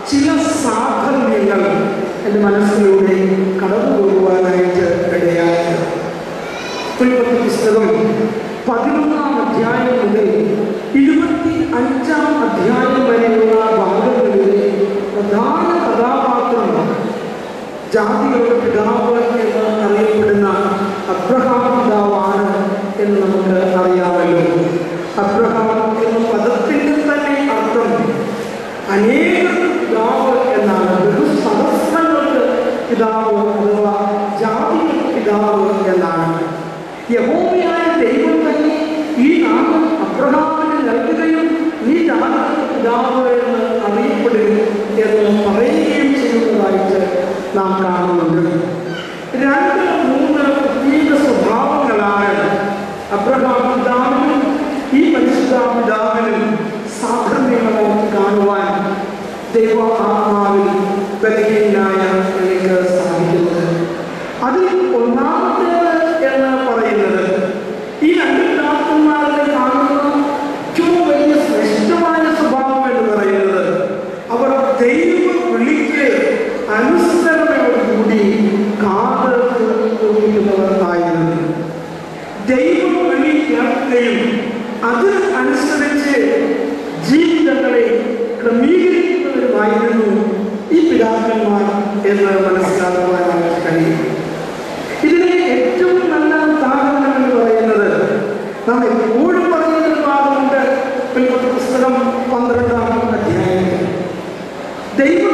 ചില സാധനങ്ങൾ എൻ്റെ മനസ്സിലൂടെ കടന്നു പോകുവാനായിട്ട് 11-ാം അധ്യായം മുതൽ 25-ാം അധ്യായം വരെയുള്ള ഭാഗങ്ങളിലെ പ്രധാന കഥാപാത്രം ജാതികളുടെ പിതാവ് എന്ന് അറിയപ്പെടുന്ന അബ്രഹാം പിതാവാണ് എന്ന് നമുക്ക് അറിയാമല്ലോ. അബ്രഹാം എന്ന പദത്തിൻ്റെ തന്നെ അർത്ഥം അനേകർക്ക് പിതാവ് എന്നാണ്. ബഹുസഹസ്രങ്ങൾക്ക് പിതാവ് അഥവാ ജാതികൾക്ക് പിതാവ് എന്നാണ്. യഹോവയായ ദൈവം തന്നെ ഈ നാമം അബ്രഹാമിന് നൽകുകയും നീ ജാതികൾക്ക് പിതാവ് എന്ന് അറിയപ്പെടുകയും എന്ന് പറയുകയും ചെയ്യുന്നതായിട്ട് നാം കാണുന്നുണ്ട്. 2-3 പ്രത്യേക സ്വഭാവങ്ങളാണ് അബ്രഹാം പിതാവിനും ഈ പരിശുദ്ധ പിതാവിനും സാധർമ്യങ്ങളായിട്ട് കാണുവാൻ ദൈവ ആത്മാവിൽ ബലഹീനനായ എനിക്ക് സാധിക്കുന്നത്. അതിൽ ഒന്നാമത്തേത് എന്ന് പറയുന്നത് ഈ 2 പിതാക്കന്മാരിൽ കാണുന്ന ഏറ്റവും വലിയ ശ്രേഷ്ഠമായ സ്വഭാവം എന്ന് പറയുന്നത് അവർ ദൈവ വിളിക്ക് അനുസരണയോടുകൂടി കാത്തുകൊണ്ടിരിക്കുന്നവർ ആയിരുന്നു. ദൈവം വിളി കേൾക്കുകയും അത് അനുസരിച്ച് ജീവിതങ്ങളെ ക്രമീകരിക്കുന്നവരുമായിരുന്നു ഈ പിതാക്കന്മാർ എന്ന് മനസ്സിലാക്കുവാനായിട്ട് കഴിയും. ഇതിന് ഏറ്റവും നല്ല ഉദാഹരണം എന്ന് പറയുന്നത് നാം എപ്പോഴും പറയുന്ന ഭാഗമുണ്ട്. പുസ്തകം 12-ാം അധ്യായത്തിൽ ദൈവം